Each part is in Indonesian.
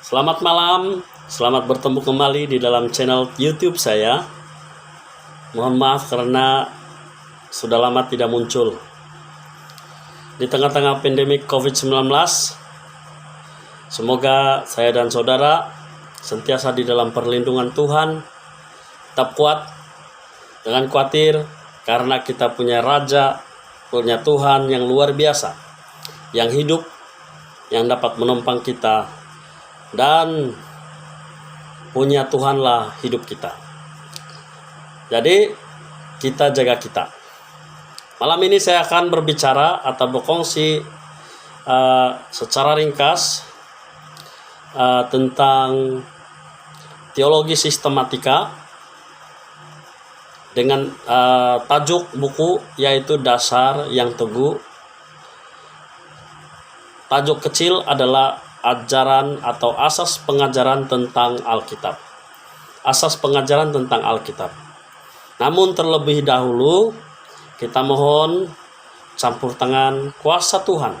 Selamat malam, selamat bertemu kembali di dalam channel YouTube saya. Mohon maaf karena sudah lama tidak muncul. Di tengah-tengah pandemik COVID-19, semoga saya dan saudara sentiasa di dalam perlindungan Tuhan, tetap kuat, jangan khawatir karena kita punya Raja, punya Tuhan yang luar biasa, yang hidup, yang dapat menopang kita, dan punya Tuhanlah hidup kita. Jadi kita jaga kita. Malam ini saya akan berbicara atau berkongsi secara ringkas tentang teologi sistematika dengan tajuk buku yaitu Dasar yang Teguh. Tajuk kecil adalah ajaran atau asas pengajaran tentang Alkitab. Asas pengajaran tentang Alkitab. Namun terlebih dahulu kita mohon campur tangan kuasa Tuhan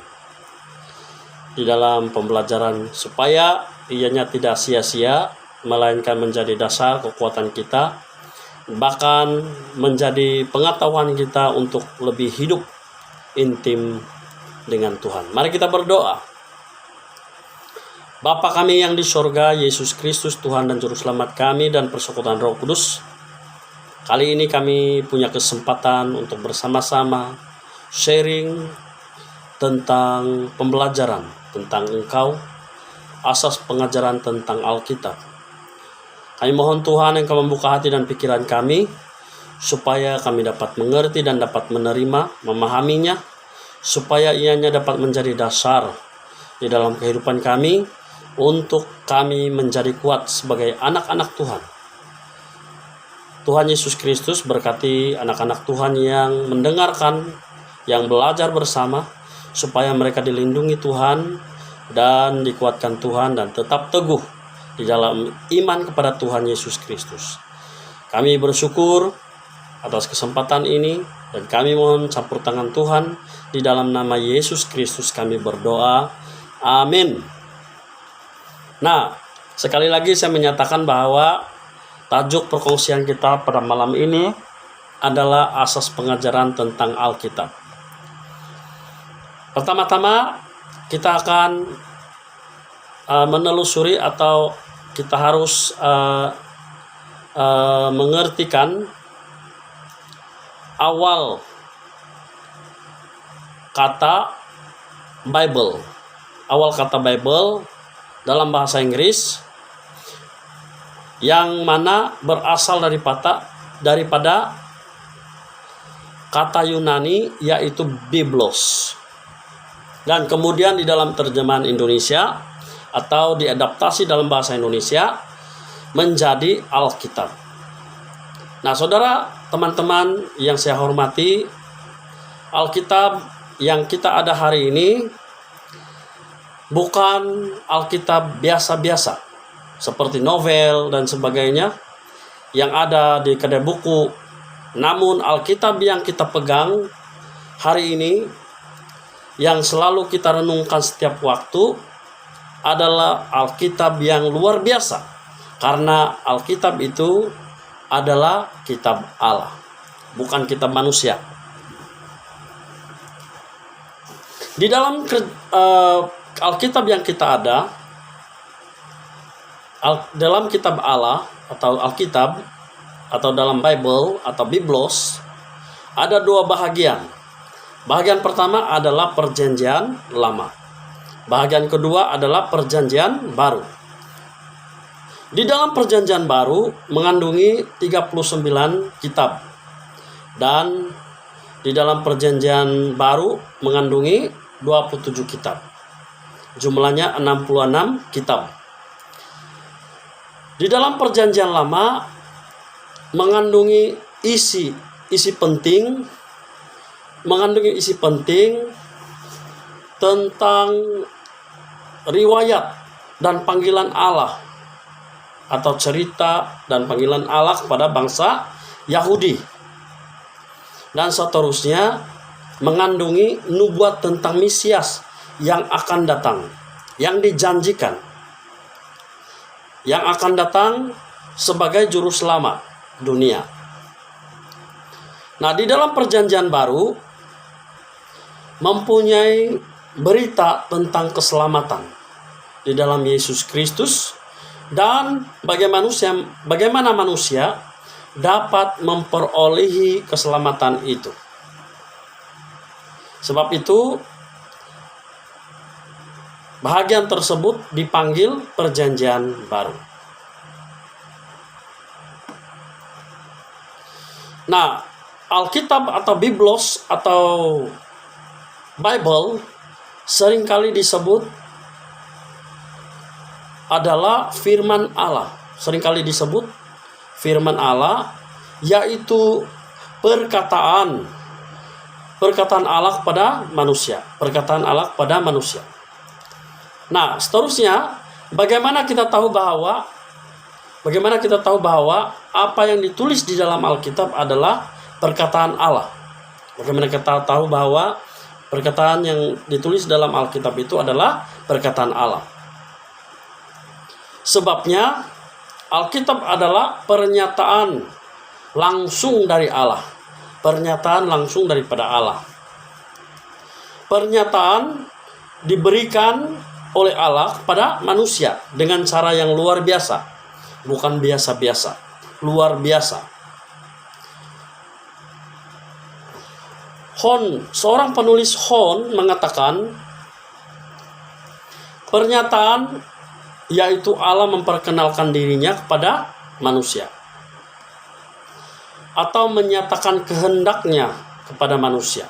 di dalam pembelajaran supaya ianya tidak sia-sia, melainkan menjadi dasar kekuatan kita, bahkan menjadi pengetahuan kita untuk lebih hidup intim dengan Tuhan. Mari kita berdoa. Bapa kami yang di sorga, Yesus Kristus Tuhan dan Juru Selamat kami dan persekutuan Roh Kudus, kali ini kami punya kesempatan untuk bersama-sama sharing tentang pembelajaran tentang Engkau, asas pengajaran tentang Alkitab. Kami mohon Tuhan Engkau membuka hati dan pikiran kami, supaya kami dapat mengerti dan dapat menerima, memahaminya, supaya ianya dapat menjadi dasar di dalam kehidupan kami, untuk kami menjadi kuat sebagai anak-anak Tuhan. Tuhan Yesus Kristus berkati anak-anak Tuhan yang mendengarkan, yang belajar bersama, supaya mereka dilindungi Tuhan dan dikuatkan Tuhan dan tetap teguh di dalam iman kepada Tuhan Yesus Kristus. Kami bersyukur atas kesempatan ini dan kami mohon campur tangan Tuhan. Di dalam nama Yesus Kristus kami berdoa. Amin. Nah, sekali lagi saya menyatakan bahwa tajuk perkongsian kita pada malam ini adalah asas pengajaran tentang Alkitab. Pertama-tama kita akan menelusuri atau kita harus mengertikan awal kata Bible. Awal kata Bible dalam bahasa Inggris yang mana berasal daripada kata Yunani yaitu Biblos, dan kemudian di dalam terjemahan Indonesia atau diadaptasi dalam bahasa Indonesia menjadi Alkitab. Nah, saudara, teman-teman yang saya hormati, Alkitab yang kita ada hari ini bukan Alkitab biasa-biasa seperti novel dan sebagainya yang ada di kedai buku. Namun Alkitab yang kita pegang hari ini, yang selalu kita renungkan setiap waktu, adalah Alkitab yang luar biasa. Karena Alkitab itu adalah kitab Allah, bukan kitab manusia. Di dalam Alkitab yang kita ada, dalam kitab Allah atau Alkitab atau dalam Bible atau Biblos, ada dua bahagian. Bahagian pertama adalah perjanjian lama. Bahagian kedua adalah perjanjian baru. Di dalam perjanjian baru mengandungi 39 kitab. Dan di dalam perjanjian baru mengandungi 27 kitab. Jumlahnya 66 kitab. Di dalam perjanjian lama mengandungi isi penting tentang riwayat dan panggilan Allah atau cerita dan panggilan Allah kepada bangsa Yahudi. Dan seterusnya mengandungi nubuat tentang Mesias yang akan datang, yang dijanjikan. yang akan datang sebagai juru selamat dunia. Nah, di dalam perjanjian baru mempunyai berita tentang keselamatan di dalam Yesus Kristus dan bagaimana manusia dapat memperolehi keselamatan itu. Sebab itu bahagian tersebut dipanggil perjanjian baru. Nah, Alkitab atau Biblos atau Bible seringkali disebut adalah firman Allah. Seringkali disebut firman Allah, yaitu perkataan Allah kepada manusia. Perkataan Allah kepada manusia. Nah, seterusnya, bagaimana kita tahu bahwa apa yang ditulis di dalam Alkitab adalah perkataan Allah? Bagaimana kita tahu bahwa perkataan yang ditulis dalam Alkitab itu adalah perkataan Allah? Sebabnya Alkitab adalah pernyataan langsung dari Allah. Pernyataan langsung daripada Allah. Pernyataan diberikan oleh Allah kepada manusia dengan cara yang luar biasa. Bukan biasa-biasa, luar biasa. Seorang penulis Hon mengatakan, pernyataan yaitu Allah memperkenalkan dirinya kepada manusia atau menyatakan kehendaknya kepada manusia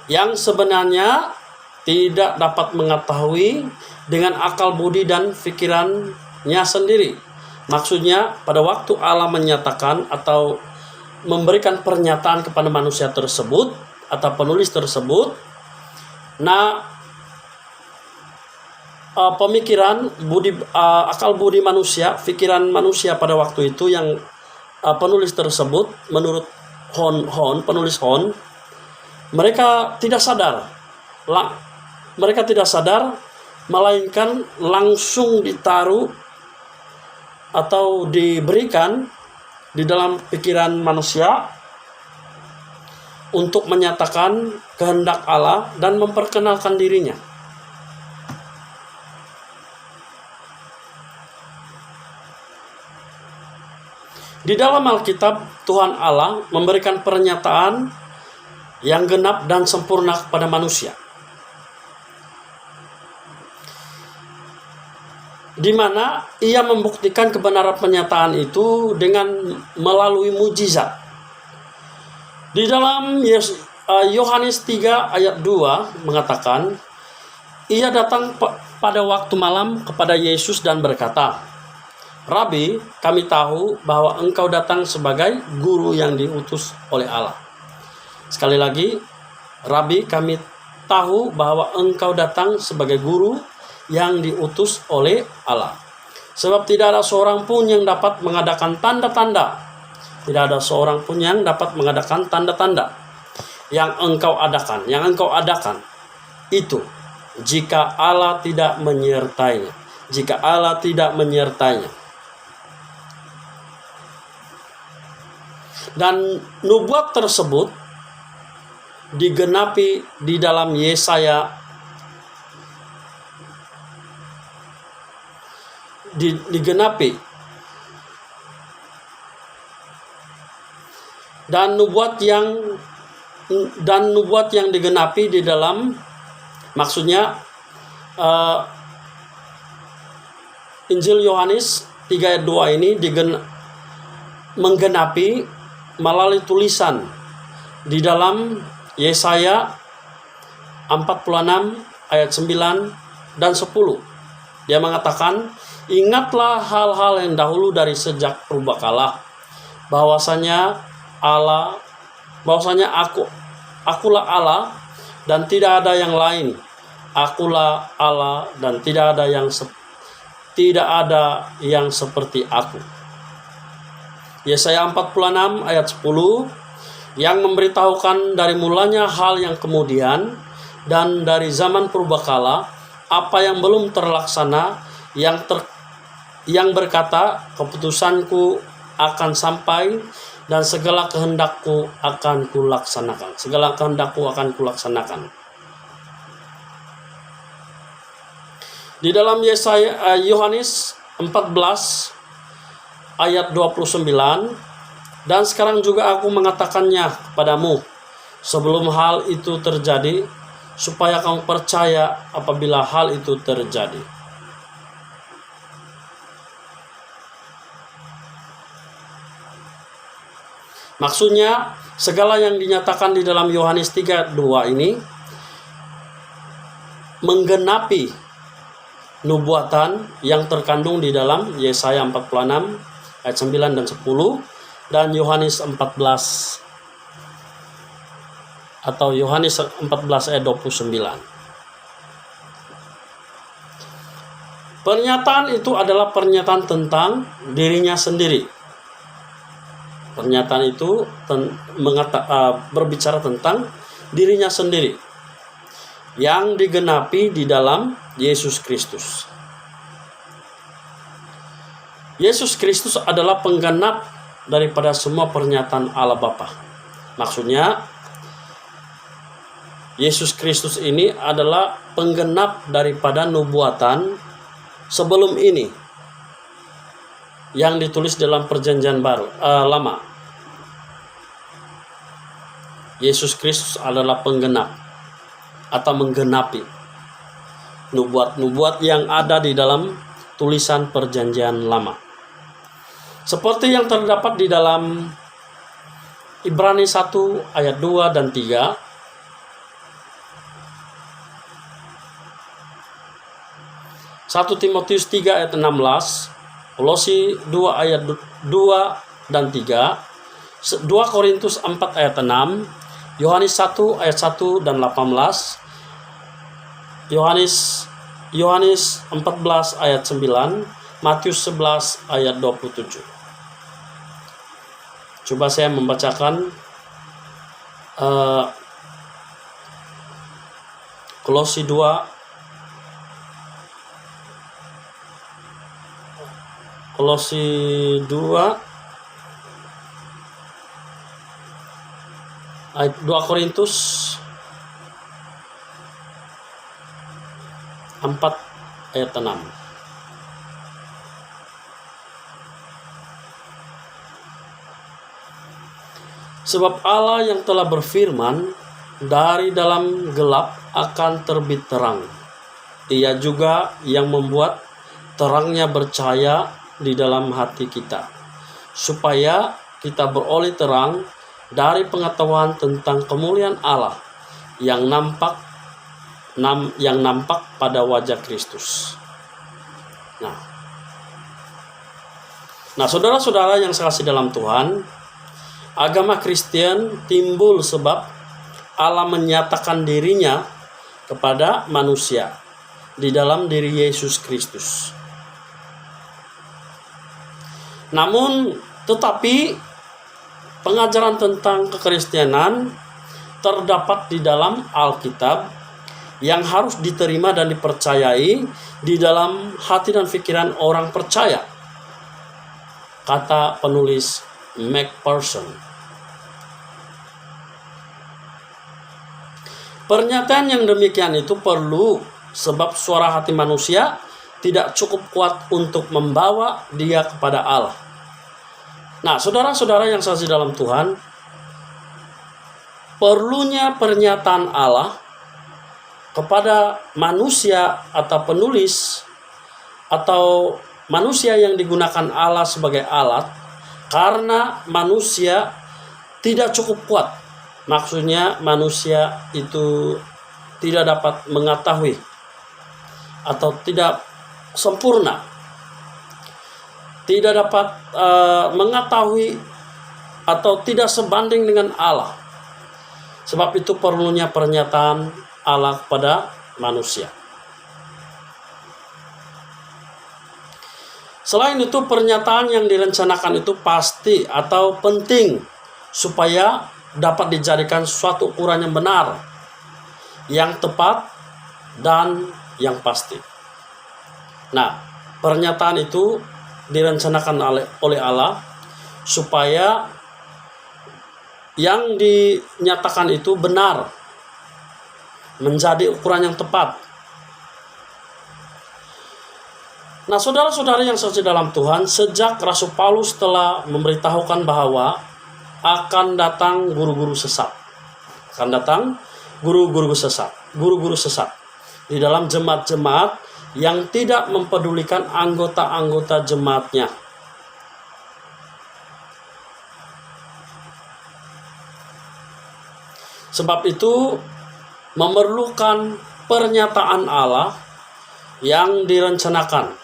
yang sebenarnya tidak dapat mengetahui dengan akal budi dan pikirannya sendiri. Maksudnya, pada waktu Allah menyatakan atau memberikan pernyataan kepada manusia tersebut atau penulis tersebut, nah, pemikiran akal budi manusia, pikiran manusia pada waktu itu yang penulis tersebut menurut penulis Hon, mereka tidak sadar, melainkan langsung ditaruh atau diberikan di dalam pikiran manusia untuk menyatakan kehendak Allah dan memperkenalkan dirinya. Di dalam Alkitab, Tuhan Allah memberikan pernyataan yang genap dan sempurna kepada manusia, di mana ia membuktikan kebenaran pernyataan itu dengan melalui mujizat. Di dalam Yohanes 3 ayat 2 mengatakan, ia datang pada waktu malam kepada Yesus dan berkata, Rabi, kami tahu bahwa engkau datang sebagai guru yang diutus oleh Allah. Sekali lagi, Rabi, kami tahu bahwa engkau datang sebagai guru yang diutus oleh Allah. Sebab tidak ada seorang pun yang dapat mengadakan tanda-tanda. Tidak ada seorang pun yang dapat mengadakan tanda-tanda yang engkau adakan. Yang engkau adakan itu jika Allah tidak menyertainya. Jika Allah tidak menyertainya. Dan nubuat tersebut digenapi di dalam Yesaya digenapi, dan nubuat yang digenapi di dalam, maksudnya Injil Yohanes 3 ayat 2 ini menggenapi melalui tulisan di dalam Yesaya 46 ayat 9 dan 10. Dia mengatakan, ingatlah hal-hal yang dahulu dari sejak purbakala, bahwasanya akulah Allah dan tidak ada yang lain. Akulah Allah dan tidak ada yang seperti aku. Yesaya 46 ayat 10 yang memberitahukan dari mulanya hal yang kemudian dan dari zaman purbakala apa yang belum terlaksana yang berkata, keputusanku akan sampai dan segala kehendakku akan kulaksanakan. Segala kehendakku akan kulaksanakan. Di dalam Yohanes 14 ayat 29, dan sekarang juga aku mengatakannya kepadamu sebelum hal itu terjadi, supaya kamu percaya apabila hal itu terjadi. Maksudnya, segala yang dinyatakan di dalam Yohanes 3:2 ini menggenapi nubuatan yang terkandung di dalam Yesaya 46 ayat 9 dan 10 dan Yohanes 14 atau Yohanes 14 ayat 29. Pernyataan itu adalah pernyataan tentang dirinya sendiri. Pernyataan itu berbicara tentang dirinya sendiri yang digenapi di dalam Yesus Kristus. Yesus Kristus adalah penggenap daripada semua pernyataan Allah Bapa. Maksudnya, Yesus Kristus ini adalah penggenap daripada nubuatan sebelum ini yang ditulis dalam Perjanjian Lama. Yesus Kristus adalah penggenap atau menggenapi nubuat-nubuat yang ada di dalam tulisan Perjanjian Lama. Seperti yang terdapat di dalam Ibrani 1 ayat 2 dan 3, 1 Timotius 3 ayat 16, Kolose 2 ayat 2 dan 3, 2 Korintus 4 ayat 6, Yohanes 1 ayat 1 dan 18, Yohanes 14 ayat 9, Matius 11 ayat 27. Coba saya membacakan Kolose 2 ayat 2 Korintus 4 ayat 6. Sebab Allah yang telah berfirman, dari dalam gelap akan terbit terang. Ia juga yang membuat terangnya bercahaya di dalam hati kita, supaya kita beroleh terang dari pengetahuan tentang kemuliaan Allah yang nampak pada wajah Kristus. Nah, saudara-saudara yang sekasih dalam Tuhan, agama Kristen timbul sebab Allah menyatakan dirinya kepada manusia di dalam diri Yesus Kristus. Tetapi pengajaran tentang kekristenan terdapat di dalam Alkitab yang harus diterima dan dipercayai di dalam hati dan pikiran orang percaya, kata penulis MacPherson. Pernyataan yang demikian itu perlu sebab suara hati manusia tidak cukup kuat untuk membawa dia kepada Allah. Nah, saudara-saudara yang sekasih dalam Tuhan, perlunya pernyataan Allah kepada manusia atau penulis atau manusia yang digunakan Allah sebagai alat, karena manusia tidak cukup kuat. Maksudnya manusia itu tidak dapat mengetahui atau tidak sempurna, tidak dapat mengetahui atau tidak sebanding dengan Allah. Sebab itu perlunya pernyataan Allah kepada manusia. Selain itu, pernyataan yang direncanakan itu pasti atau penting supaya dapat dijadikan suatu ukuran yang benar, yang tepat, dan yang pasti. Nah, pernyataan itu direncanakan oleh Allah supaya yang dinyatakan itu benar, menjadi ukuran yang tepat. Nah, saudara-saudara yang sesuai dalam Tuhan, sejak Rasul Paulus telah memberitahukan bahwa akan datang guru-guru sesat. Akan datang guru-guru sesat di dalam jemaat-jemaat yang tidak mempedulikan anggota-anggota jemaatnya. Sebab itu memerlukan pernyataan Allah yang direncanakan.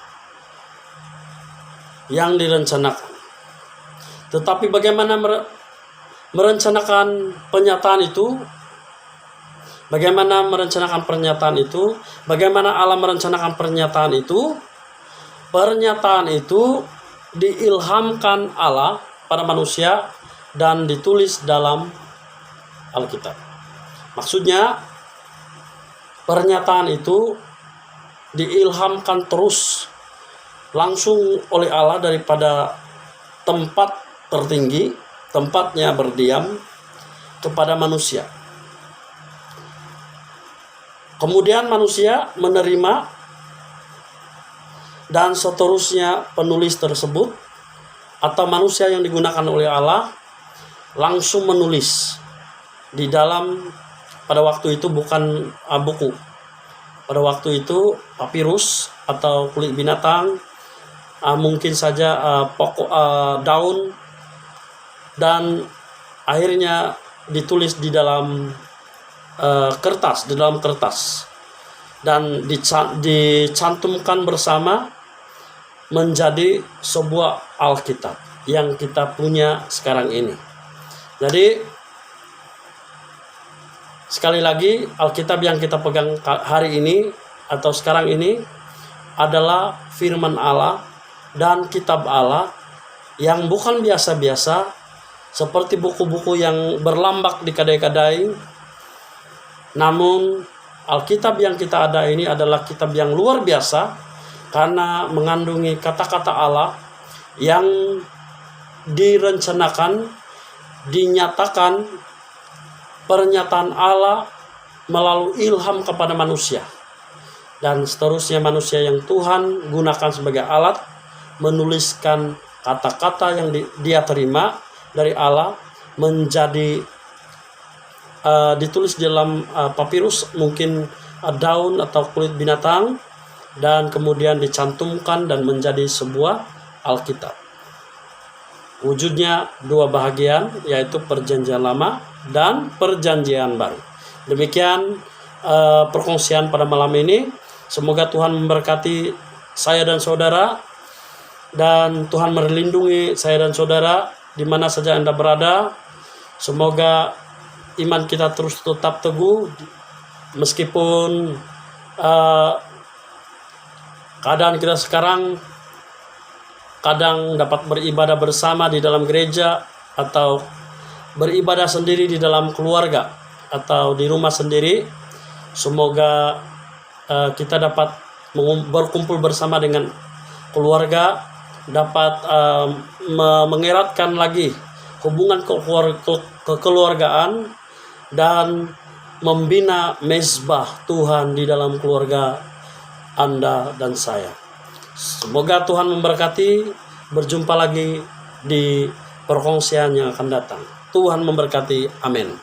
Tetapi bagaimana merencanakan pernyataan itu? Bagaimana Allah merencanakan pernyataan itu? Pernyataan itu diilhamkan Allah pada manusia dan ditulis dalam Alkitab. Maksudnya, pernyataan itu diilhamkan terus langsung oleh Allah daripada tempat tertinggi, tempatnya berdiam, kepada manusia. Kemudian manusia menerima, dan seterusnya penulis tersebut atau manusia yang digunakan oleh Allah langsung menulis di dalam, pada waktu itu bukan buku. Pada waktu itu papirus atau kulit binatang, mungkin saja pokok daun, dan akhirnya ditulis di dalam kertas, dan dicantumkan bersama menjadi sebuah Alkitab yang kita punya sekarang ini. Jadi sekali lagi, Alkitab yang kita pegang hari ini atau sekarang ini adalah firman Allah dan kitab Allah yang bukan biasa-biasa seperti buku-buku yang berlambak di kedai-kedai. Namun Alkitab yang kita ada ini adalah kitab yang luar biasa karena mengandungi kata-kata Allah yang direncanakan, dinyatakan, pernyataan Allah melalui ilham kepada manusia. Dan seterusnya manusia yang Tuhan gunakan sebagai alat menuliskan kata-kata yang dia terima dari Allah menjadi ditulis di dalam papirus, mungkin daun atau kulit binatang, dan kemudian dicantumkan dan menjadi sebuah Alkitab. Wujudnya dua bahagian, yaitu Perjanjian Lama dan Perjanjian Baru. Demikian perkongsian pada malam ini. Semoga Tuhan memberkati saya dan saudara, dan Tuhan melindungi saya dan saudara di mana saja Anda berada. Semoga iman kita terus tetap teguh meskipun keadaan kita sekarang kadang dapat beribadah bersama di dalam gereja atau beribadah sendiri di dalam keluarga atau di rumah sendiri. Semoga kita dapat berkumpul bersama dengan keluarga, dapat mengeratkan lagi hubungan kekeluargaan dan membina mezbah Tuhan di dalam keluarga Anda dan saya. Semoga Tuhan memberkati. Berjumpa lagi di perkongsian yang akan datang. Tuhan memberkati. Amin.